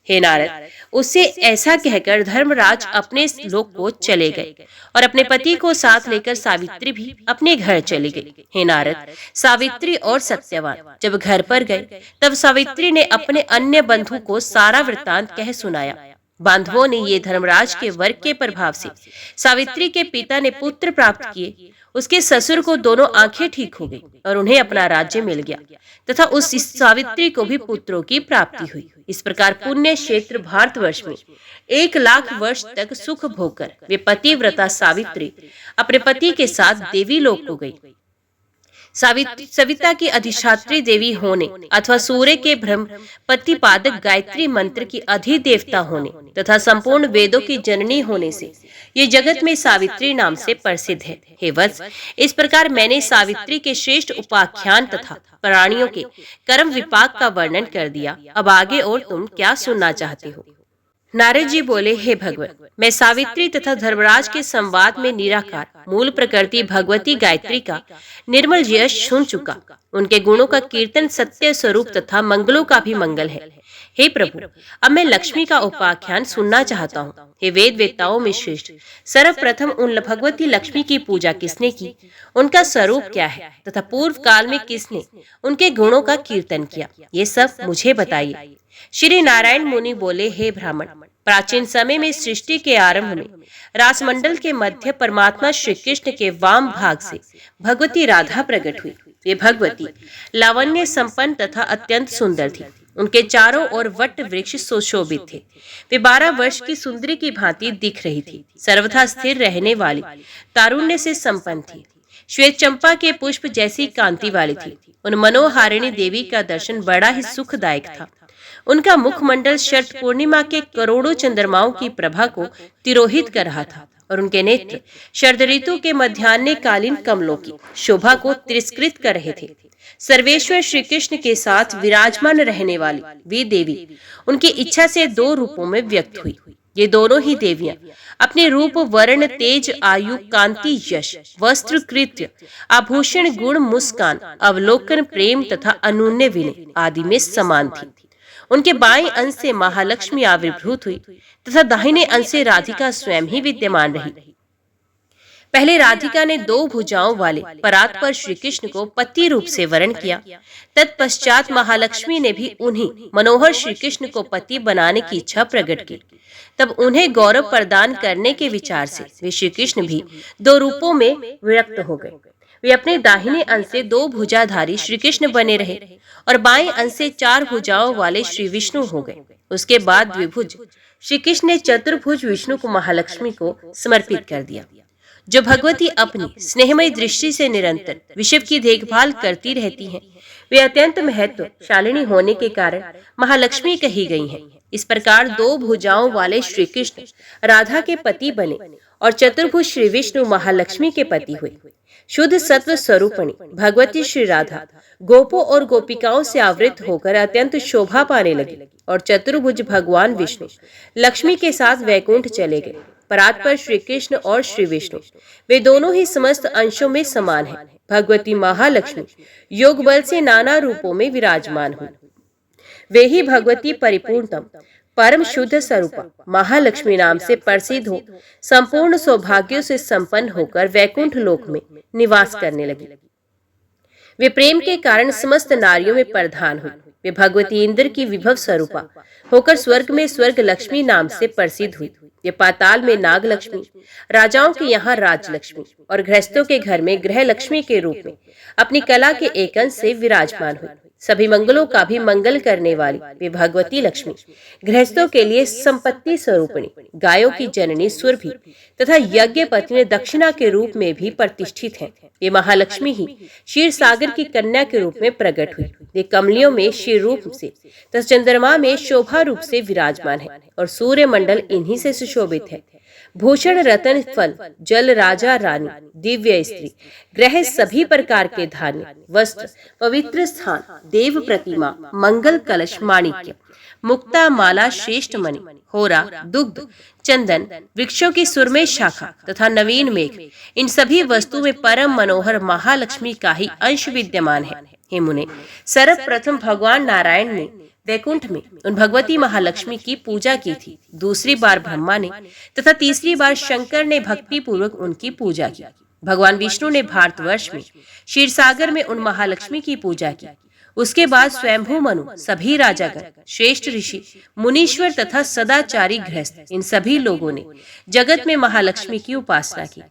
Speaker 1: हे नारद, उससे ऐसा कहकर धर्मराज अपने लोक को चले गए और अपने पति को साथ लेकर सावित्री भी अपने घर चली गई। हे नारद, सावित्री और सत्यवान जब घर पर गए तब सावित्री ने अपने अन्य बंधु को सारा वृत्तांत कह सुनाया। बांधवों ने ये धर्मराज के वर के प्रभाव से सावित्री के पिता ने पुत्र प्राप्त किए। उसके ससुर को दोनों आंखें ठीक हो गई और उन्हें अपना राज्य मिल गया तथा उस सावित्री को भी पुत्रों की प्राप्ति हुई। इस प्रकार पुण्य क्षेत्र भारतवर्ष में 1,00,000 वर्ष तक सुख भोग कर वे पतिव्रता सावित्री अपने पति के साथ देवी लोक को गई। सविता की अधिष्ठात्री देवी होने अथवा सूर्य के ब्रह्म प्रतिपादक गायत्री मंत्र की अधिदेवता होने तथा संपूर्ण वेदों की जननी होने से ये जगत में सावित्री नाम से प्रसिद्ध है। हे वत्स, इस प्रकार मैंने सावित्री के श्रेष्ठ उपाख्यान तथा प्राणियों के कर्म विपाक का वर्णन कर दिया। अब आगे और तुम क्या सुनना चाहते हो? नारद जी बोले, हे भगवत, मैं सावित्री तथा धर्मराज के संवाद में निराकार मूल प्रकृति भगवती गायत्री का निर्मल यश सुन चुका। उनके गुणों का कीर्तन सत्य स्वरूप तथा मंगलों का भी मंगल है। हे प्रभु, अब मैं लक्ष्मी का उपाख्यान सुनना चाहता हूँ। हे वेद वेत्ताओं में श्रेष्ठ, सर्वप्रथम उन भगवती लक्ष्मी की पूजा किसने की, उनका स्वरूप क्या है तथा पूर्व काल में किसने उनके गुणों का कीर्तन किया, ये सब मुझे बताइए। श्री नारायण मुनि बोले, हे ब्राह्मण, प्राचीन समय में सृष्टि के आरंभ में रासमंडल के मध्य परमात्मा श्री कृष्ण के वाम भाग से भगवती राधा प्रकट हुई। वे भगवती लावण्य संपन्न तथा अत्यंत सुंदर थी। उनके चारों ओर वट वृक्ष सुशोभित थे। वे 12 वर्ष की सुंदरी की भांति दिख रही थी। सर्वथा स्थिर रहने वाली, तारुण्य से संपन्न थी। श्वेत चंपा के पुष्प जैसी कांति वाली थी। उन मनोहारिणी देवी का दर्शन बड़ा ही सुखदायक था। उनका मुखमंडल शरद पूर्णिमा के करोड़ों चंद्रमाओं की प्रभा को तिरोहित कर रहा था और उनके नेत्र शरद ऋतु के मध्याह्न कालीन कमलों की शोभा को तिरस्कृत कर रहे थे। सर्वेश्वर श्री कृष्ण के साथ विराजमान रहने वाली वे देवी उनकी इच्छा से 2 रूपों में व्यक्त हुई। ये दोनों ही देवियां अपने रूप, वर्ण, तेज, आयु, कांति, यश, वस्त्र, कृत्य, आभूषण, गुण, मुस्कान, अवलोकन, प्रेम तथा अनून्य विनय आदि में समान थी। उनके बाएं अंश से महालक्ष्मी आविर्भूत हुई तथा दाहिने अंश से राधिका स्वयं ही विद्यमान रही। पहले राधिका ने 2 भुजाओं वाले परात्पर श्री कृष्ण को पति रूप से वर्ण किया। तत्पश्चात महालक्ष्मी ने भी उन्हीं मनोहर श्री कृष्ण को पति बनाने की इच्छा प्रकट की। तब उन्हें गौरव प्रदान करने के विचार से वे श्री कृष्ण भी 2 रूपों में विरक्त हो गए। वे अपने दाहिने अंश से 2 भुजाधारी श्री कृष्ण बने रहे और बाएं अंश से 4 भुजाओं वाले श्री विष्णु हो गए। उसके बाद द्विभुज श्री कृष्ण ने चतुर्भुज विष्णु को महालक्ष्मी को समर्पित कर दिया। जो भगवती अपनी स्नेहमयी दृष्टि से निरंतर विश्व की देखभाल करती रहती हैं, वे अत्यंत महत्वशालिनी होने के कारण महालक्ष्मी कही गई हैं। इस प्रकार 2 भुजाओं वाले श्री कृष्ण राधा के पति बने और चतुर्भुज श्री विष्णु महालक्ष्मी के पति हुए। शुद्ध सत्व स्वरूपणी भगवती श्री राधा गोपों और गोपिकाओं से आवृत होकर अत्यंत शोभा पाने लगी और चतुर्भुज भगवान विष्णु लक्ष्मी के साथ वैकुंठ चले गए। परात्पर श्री कृष्ण और श्री विष्णु वे दोनों ही समस्त अंशों में समान हैं। भगवती महालक्ष्मी योग बल से नाना रूपों में विराजमान हुई। वे ही भगवती परिपूर्णतम परम शुद्ध स्वरूपा महालक्ष्मी नाम से प्रसिद्ध हो संपूर्ण सौभाग्यों से संपन्न होकर वैकुंठ लोक में निवास करने लगी। वे प्रेम के कारण समस्त नारियों में प्रधान हुई। वे भगवती इंद्र की विभव स्वरूपा होकर स्वर्ग में स्वर्ग लक्ष्मी नाम से प्रसिद्ध हुई। वे पाताल में नाग लक्ष्मी, राजाओं के यहाँ राजलक्ष्मी और गृहस्थों के घर में गृह लक्ष्मी के रूप में अपनी कला के एक अंश से विराजमान हुई। सभी मंगलों का भी मंगल करने वाली वे भगवती लक्ष्मी गृहस्थों के लिए संपत्ति स्वरूपिणी, गायों की जननी सुरभि तथा यज्ञ पत्नी दक्षिणा के रूप में भी प्रतिष्ठित हैं। वे महालक्ष्मी ही क्षीर सागर की कन्या के रूप में प्रकट हुई। वे कमलियों में क्षीर रूप से तथा चंद्रमा में शोभा रूप से विराजमान है और सूर्य मंडल इन्हीं से सुशोभित है। भूषण, रतन, फल, जल, राजा, रानी, दिव्य स्त्री, ग्रह, सभी प्रकार के धान्य, वस्त्र, पवित्र स्थान, देव प्रतिमा, मंगल कलश, माणिक्य, मुक्ता, माला, श्रेष्ठ मणि, होरा, दुग्ध, चंदन, वृक्षों की सुरमई शाखा तथा नवीन मेघ, इन सभी वस्तु में परम मनोहर महालक्ष्मी का ही अंश विद्यमान है। हे मुने, सर्वप्रथम भगवान नारायण ने वैकुंठ में उन भगवती महालक्ष्मी की पूजा की थी। दूसरी बार ब्रह्मा ने तथा तीसरी बार शंकर ने भक्ति पूर्वक उनकी पूजा की। भगवान विष्णु ने भारतवर्ष में क्षीर सागर में उन महालक्ष्मी की पूजा की। उसके बाद स्वयंभू मनु, सभी राजागण, श्रेष्ठ ऋषि, मुनीश्वर तथा सदाचारी गृहस्थ, इन सभी लोगों ने जगत में महालक्ष्मी की उपासना की।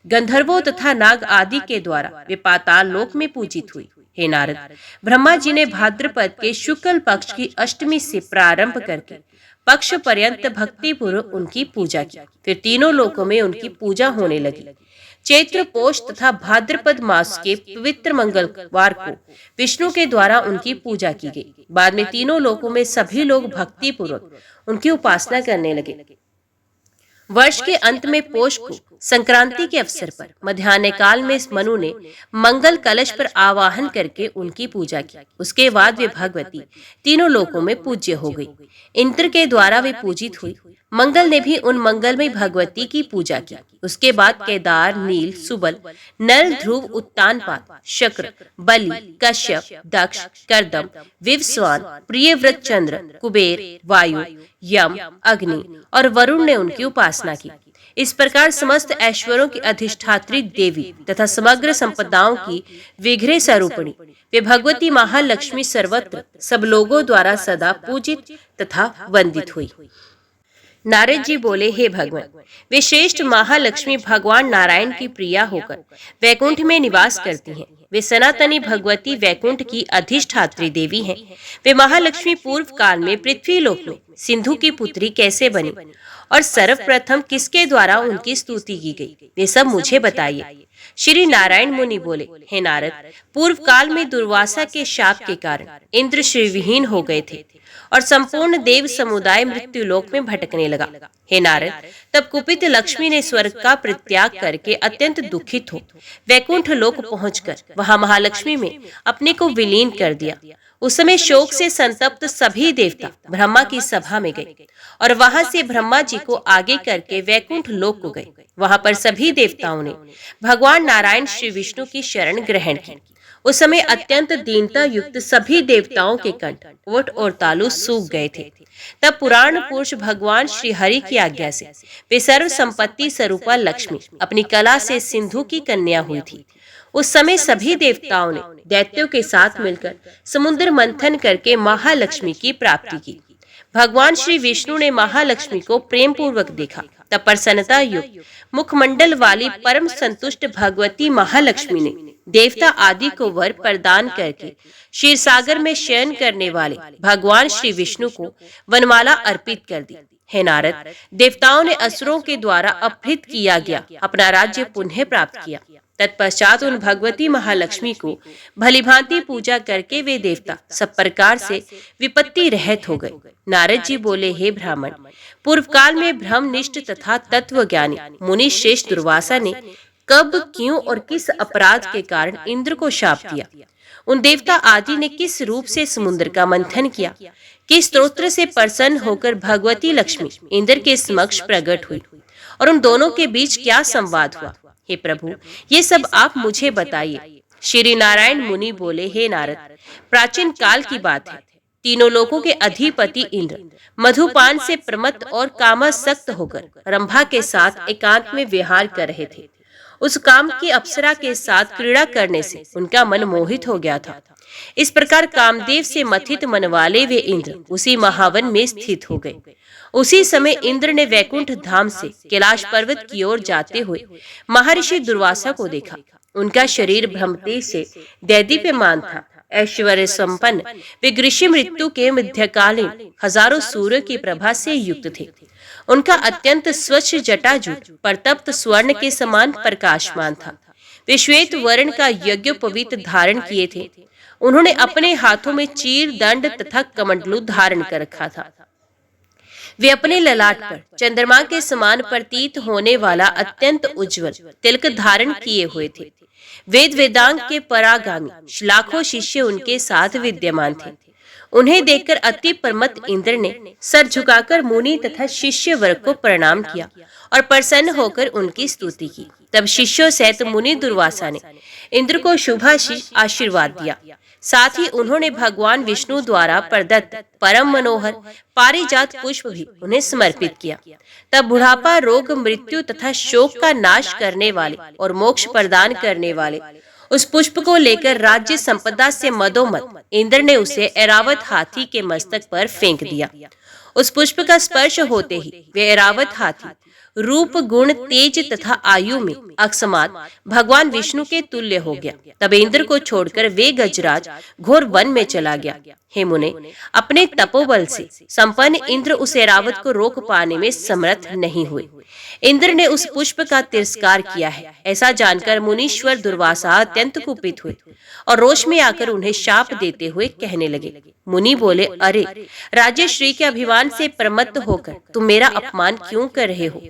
Speaker 1: गंधर्वों तथा नाग आदि के द्वारा वे पाताल लोक में पूजित हुई। हे नारद, ब्रह्मा जी ने भाद्रपद के शुक्ल पक्ष की अष्टमी से प्रारंभ करके पक्ष पर्यंत भक्ति पूर्वक उनकी पूजा की। फिर तीनों लोकों में उनकी पूजा होने लगी। चैत्र, पौष तथा भाद्रपद मास के पवित्र मंगलवार को विष्णु के द्वारा उनकी पूजा की गई। बाद में तीनों लोकों में सभी लोग भक्ति पूर्वक उनकी उपासना करने लगे। वर्ष के अंत में पोष को संक्रांति के अवसर पर मध्याह्न काल में मनु ने मंगल कलश पर आवाहन करके उनकी पूजा की। उसके बाद वे भगवती तीनों लोकों में पूज्य हो गई। इंद्र के द्वारा वे पूजित हुई। मंगल ने भी उन मंगलमयी भगवती की पूजा की। उसके बाद केदार, नील, सुबल, नल, ध्रुव, उत्तानपाद, शक्र, बलि, कश्यप, दक्ष, कर्दम, विवस्वान, प्रियव्रत चंद्र, कुबेर, वायु, यम, अग्नि और वरुण ने उनकी उपासना की। इस प्रकार समस्त ऐश्वर्यों की अधिष्ठात्री देवी तथा समग्र संपदाओं की विग्रह स्वरूपिणी वे भगवती महालक्ष्मी सर्वत्र सब लोगों द्वारा सदा पूजित तथा वंदित हुई। नारद जी बोले, हे भगवान, वे श्रेष्ठ महालक्ष्मी भगवान नारायण की प्रिया होकर वैकुंठ में निवास करती हैं। वे सनातनी भगवती वैकुंठ की अधिष्ठात्री देवी हैं। वे महालक्ष्मी पूर्व काल में पृथ्वी लोक में सिंधु की पुत्री कैसे बनी और सर्वप्रथम किसके द्वारा उनकी स्तुति की गई, वे सब मुझे बताइए। श्री नारायण मुनि बोले, हे नारद, पूर्व काल में दुर्वासा के शाप के कारण इंद्र श्रीविहीन हो गए थे और संपूर्ण देव समुदाय मृत्यु लोक में भटकने लगा। हे नारद, तब कुपित लक्ष्मी ने स्वर्ग का परित्याग करके अत्यंत दुखित हो वैकुंठ लोक पहुंचकर वहां महालक्ष्मी में अपने को विलीन कर दिया। उस समय शोक से संतप्त सभी देवता ब्रह्मा की सभा में गए और वहां से ब्रह्मा जी को आगे करके वैकुंठ लोक को गए। वहां पर सभी देवताओं ने भगवान नारायण श्री विष्णु की शरण ग्रहण की। उस समय अत्यंत दीनता युक्त सभी देवताओं के कंठ, ओठ और तालु सूख गए थे। तब पुराण पुरुष भगवान श्री हरि की आज्ञा से वे सर्व संपत्ति स्वरूपा लक्ष्मी अपनी कला से सिंधु की कन्या हुई थी। उस समय सभी देवताओं ने दैत्यों के साथ मिलकर समुद्र मंथन करके महालक्ष्मी की प्राप्ति की। भगवान श्री विष्णु ने महालक्ष्मी को प्रेम पूर्वक देखा। तब प्रसन्नता युक्त मुखमंडल वाली परम संतुष्ट भगवती महालक्ष्मी ने देवता आदि को वर प्रदान करके क्षीर सागर में शयन करने वाले भगवान श्री विष्णु को वनमाला अर्पित कर दी। हे नारद, देवताओं ने असुरों के द्वारा अपहृत किया गया अपना राज्य पुनः प्राप्त किया। तत्पश्चात उन भगवती महालक्ष्मी को भलीभांति पूजा करके वे देवता सब प्रकार से विपत्ति रहित हो गए। नारद जी बोले, हे ब्राह्मण, पूर्व काल में ब्रह्मनिष्ठ तथा तत्वज्ञानी मुनि श्रेष्ठ दुर्वासा ने कब, क्यों और किस अपराध के कारण इंद्र को शाप दिया? उन देवता आदि ने किस रूप से समुद्र का मंथन किया? किस स्तोत्र से प्रसन्न होकर भगवती लक्ष्मी इंद्र के समक्ष प्रकट हुई और उन दोनों के बीच क्या संवाद हुआ? हे प्रभु, ये सब आप मुझे बताइए। श्री नारायण मुनि बोले, हे नारद, प्राचीन काल की बात है। तीनों लोकों के अधिपति इंद्र मधुपान से प्रमत्त और कामासक्त होकर रंभा के साथ एकांत में विहार कर रहे थे। उस काम की अप्सरा के साथ क्रीड़ा करने से उनका मन मोहित हो गया था। इस प्रकार कामदेव से मथित मन वाले वे इंद्र उसी महावन में स्थित हो गए। उसी समय इंद्र ने वैकुंठ धाम से कैलाश पर्वत की ओर जाते हुए महर्षि दुर्वासा को देखा। उनका शरीर ब्रह्मतेज से दैदीप्यमान था। ऐश्वर्य संपन्न वे ग्रीष्म ऋतु के मध्यकालीन हजारों सूर्य की प्रभा से युक्त थे। उनका अत्यंत स्वच्छ जटाजूट परतप्त स्वर्ण के समान प्रकाशमान था। वे श्वेत वर्ण का यज्ञोपवीत धारण किए थे। उन्होंने अपने हाथों में चीर, दंड तथा कमंडलू धारण कर रखा था। वे अपने ललाट पर चंद्रमा के समान प्रतीत होने वाला अत्यंत उज्जवल तिलक धारण किए हुए थे। वेद वेदांग के परागामी लाखों शिष्य उनके साथ विद्यमान थे। उन्हें देखकर अति प्रमत्त इंद्र ने सर झुकाकर मुनि तथा शिष्य वर्ग को प्रणाम किया और प्रसन्न होकर उनकी स्तुति की। तब शिष्यों सहित मुनि दुर्वासा ने इंद्र को शुभाशीष आशीर्वाद दिया। साथ ही उन्होंने भगवान विष्णु द्वारा प्रदत्त परम मनोहर पारिजात पुष्प भी उन्हें समर्पित किया। तब बुढ़ापा, रोग, मृत्यु तथा शोक का नाश करने वाले और मोक्ष प्रदान करने वाले उस पुष्प को लेकर राज्य संपदा से मदोमद इंद्र ने उसे ऐरावत हाथी के मस्तक पर फेंक दिया। उस पुष्प का स्पर्श होते ही वे ऐरावत हाथी रूप, गुण, तेज तथा आयु में अकस्मात भगवान विष्णु के तुल्य हो गया। तब इंद्र को छोड़कर वे गजराज घोर वन में चला गया। हे मुने, अपने तपोबल से संपन्न इंद्र उस ऐरावत को रोक पाने में समर्थ नहीं हुए। इंद्र ने उस पुष्प का तिरस्कार किया है। ऐसा जानकर मुनीश्वर दुर्वासा अत्यंत कुपित हुए और रोष में आकर उन्हें शाप देते हुए कहने लगे, मुनि बोले, अरे राजश्री के अभिमान से प्रमत्त होकर तुम मेरा अपमान क्यों कर रहे हो?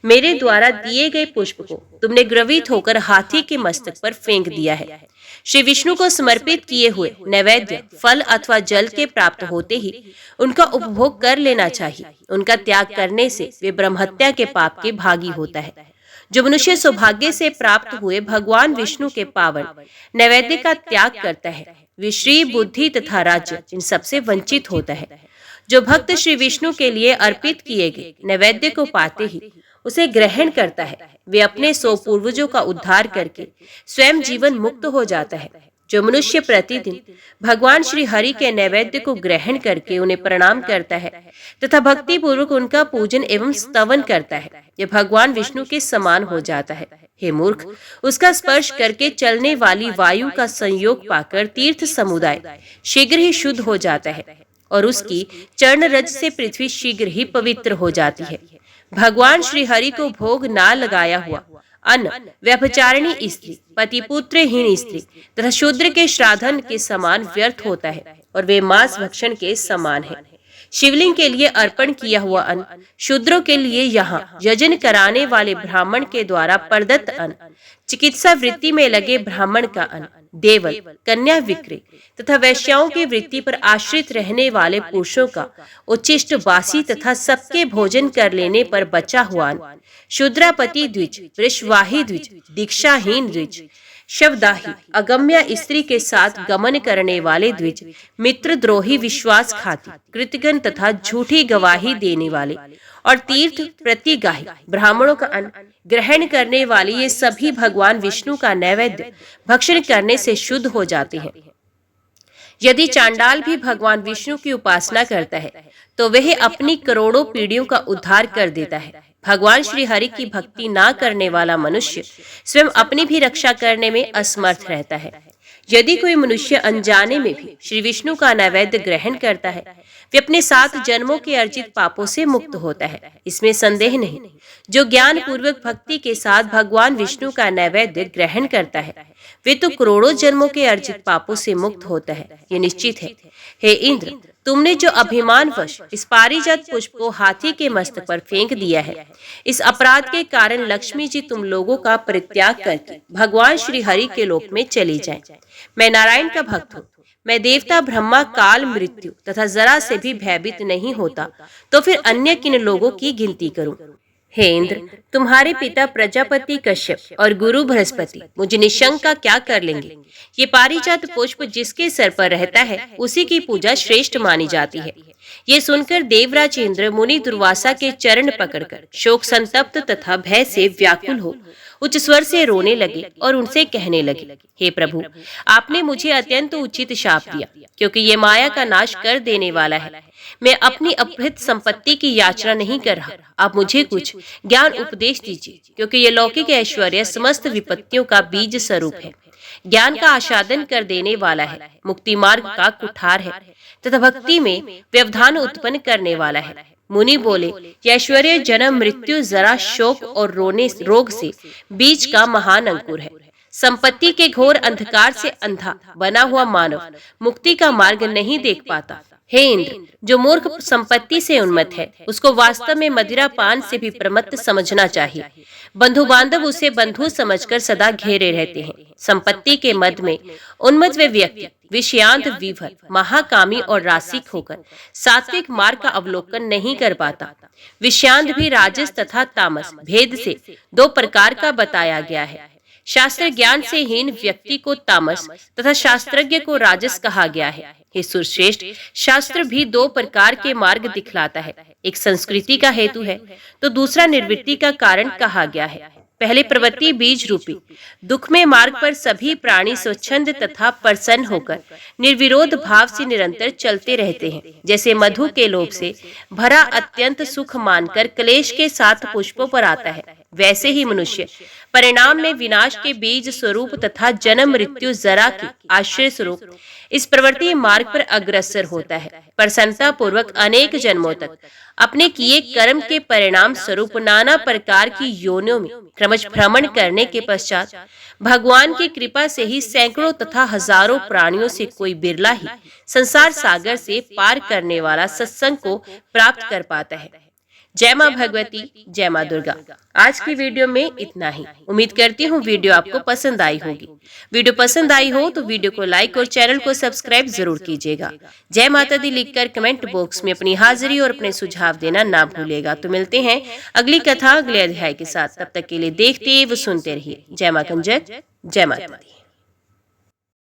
Speaker 1: मेरे द्वारा दिए गए पुष्प को तुमने गर्वित होकर हाथी के मस्तक पर फेंक दिया है। श्री विष्णु को समर्पित किए हुए नैवेद्य फल अथवा जल के प्राप्त होते ही उनका उपभोग कर लेना चाहिए। उनका त्याग करने से वे ब्रह्महत्या के पाप के भागी होता है। जो मनुष्य सौभाग्य से प्राप्त हुए भगवान विष्णु के पावन नैवेद्य का त्याग करता है, वे श्री बुद्धि तथा राज्य इन सबसे वंचित होता है। जो भक्त श्री विष्णु के लिए अर्पित किए गए नैवेद्य को पाते ही उसे ग्रहण करता है, वे अपने 100 पूर्वजों का उद्धार करके स्वयं जीवन मुक्त हो जाता है। जो मनुष्य प्रतिदिन भगवान श्री हरि के नैवेद्य को ग्रहण करके उन्हें प्रणाम करता है तथा भक्ति पूर्वक उनका पूजन एवं स्तवन करता है, यह भगवान विष्णु के समान हो जाता है। हे मूर्ख, उसका स्पर्श करके चलने वाली वायु का संयोग पाकर तीर्थ समुदाय शीघ्र ही शुद्ध हो जाता है और उसकी चरण रज से पृथ्वी शीघ्र ही पवित्र हो जाती है। भगवान श्री हरि को भोग ना लगाया हुआ अन्न व्यभिचारिणी स्त्री, पति पुत्रहीन स्त्री तथा शूद्र के श्राद्धन के समान व्यर्थ होता है और वे मांस भक्षण के समान है। शिवलिंग के लिए अर्पण किया हुआ अन्न, शूद्रों के लिए यहाँ यजन कराने वाले ब्राह्मण के द्वारा प्रदत्त अन्न, चिकित्सा वृत्ति में लगे ब्राह्मण का अन्न, देवल, कन्या विक्रय तथा वैश्याओं की वृत्ति पर आश्रित रहने वाले पुरुषों का उच्छिष्ट बासी तथा सबके भोजन कर लेने पर बचा हुआ अन्न, शूद्रापति द्विज, वृषवाही द्विज, दीक्षाहीन द्विज, शवदाही, अगम्या स्त्री के साथ गमन करने वाले द्विज, मित्रद्रोही, विश्वासघाती, कृतघ्न तथा झूठी गवाही देने वाले और तीर्थ प्रतिगाही ब्राह्मणों का अन्न ग्रहण करने वाले, ये सभी भगवान विष्णु का नैवेद्य भक्षण करने से शुद्ध हो जाते हैं। यदि चांडाल भी भगवान विष्णु की उपासना करता है तो वह अपनी करोड़ों पीढ़ियों का उद्धार कर देता है। भगवान श्री हरि की भक्ति ना करने वाला मनुष्य स्वयं अपनी भी रक्षा करने में असमर्थ रहता है। यदि कोई मनुष्य अनजाने में भी श्री विष्णु का नैवेद्य ग्रहण करता है, वे अपने 7 जन्मों के अर्जित पापों से मुक्त होता है, इसमें संदेह नहीं। जो ज्ञान पूर्वक भक्ति के साथ भगवान विष्णु का नैवेद्य ग्रहण करता है, वे तो करोड़ों जन्मों के अर्जित पापों से मुक्त होता है, ये निश्चित है। हे इंद्र, तुमने जो अभिमानवश इस पारिजात पुष्प को हाथी के मस्तक पर फेंक दिया है, इस अपराध के कारण लक्ष्मी जी तुम लोगों का परित्याग करके भगवान श्री हरि के लोक में चली जाएं। मैं नारायण का भक्त हूँ, मैं देवता ब्रह्मा काल मृत्यु तथा जरा से भी भयभीत नहीं होता, तो फिर अन्य किन लोगों की गिनती करूं? हे इंद्र, तुम्हारे पिता प्रजापति कश्यप और गुरु बृहस्पति मुझे निशंका क्या कर लेंगे? ये पारिजात पुष्प जिसके सर पर रहता है उसी की पूजा श्रेष्ठ मानी जाती है। ये सुनकर देवराज इंद्र मुनि दुर्वासा के चरण पकड़कर शोक संतप्त तथा भय से व्याकुल हो उच्च स्वर से रोने लगे और उनसे कहने लगे, हे प्रभु, आपने मुझे अत्यंत उचित शाप दिया, क्योंकि ये माया का नाश कर देने वाला है। मैं अपनी अपहृत संपत्ति की याचना नहीं कर रहा, आप मुझे कुछ ज्ञान उपदेश दीजिए, क्योंकि ये लौकिक ऐश्वर्य समस्त विपत्तियों का बीज स्वरूप है, ज्ञान का आस्वादन कर देने वाला है, मुक्ति मार्ग का कुठार है तथा भक्ति में व्यवधान उत्पन्न करने वाला है। मुनि बोले, ऐश्वर्य जन्म मृत्यु जरा शोक और रोने रोग से बीज का महान अंकुर है। संपत्ति के घोर अंधकार से अंधा बना हुआ मानव मुक्ति का मार्ग नहीं देख पाता। हे इंद्र, जो मूर्ख संपत्ति से उन्मत्त है उसको वास्तव में मदिरा पान से भी प्रमत्त समझना चाहिए। बंधु बांधव उसे बंधु समझकर सदा घेरे रहते हैं। संपत्ति के मद में उन्मत्त वे व्यक्ति विषयांत विभर महाकामी और रासिक होकर सात्विक मार्ग का अवलोकन नहीं कर पाता। विषयांत भी राजस तथा तामस भेद से 2 प्रकार का बताया गया है। शास्त्र ज्ञान से हीन व्यक्ति को तामस तथा शास्त्रज्ञ को राजस कहा गया है। हे सुरश्रेष्ठ, शास्त्र भी 2 प्रकार के मार्ग दिखलाता है, एक संस्कृति का हेतु है तो दूसरा निर्वृत्ति का कारण कहा गया है। पहले प्रवृत्ति बीज रूपी दुख में मार्ग पर सभी प्राणी स्वच्छंद तथा प्रसन्न होकर निर्विरोध भाव से निरंतर चलते रहते हैं। जैसे मधु के लोभ से भरा अत्यंत सुख मानकर क्लेश के साथ पुष्पों पर आता है, वैसे ही मनुष्य परिणाम में विनाश के बीज स्वरूप तथा जन्म मृत्यु जरा के आश्रय स्वरूप इस प्रवृत्ति मार्ग पर अग्रसर होता है। प्रसन्नता पूर्वक अनेक जन्मों तक अपने किए कर्म के परिणाम स्वरूप नाना प्रकार की योनियों में क्रमश भ्रमण करने के पश्चात भगवान की कृपा से ही सैकड़ों तथा हजारों प्राणियों से कोई बिरला ही संसार सागर से पार करने वाला सत्संग को प्राप्त कर पाता है। जय मां भगवती, जय मां दुर्गा। आज की वीडियो में इतना ही। उम्मीद करती हूँ वीडियो आपको पसंद आई होगी। वीडियो पसंद आई हो तो वीडियो को लाइक और चैनल को सब्सक्राइब जरूर कीजिएगा। जय माता दी लिखकर कमेंट बॉक्स में अपनी हाजिरी और अपने सुझाव देना ना भूलिएगा। तो मिलते हैं अगली कथा अगले अध्याय के साथ। तब तक के लिए देखते व सुनते रहिए। जय मां कंजक, जय माता दी।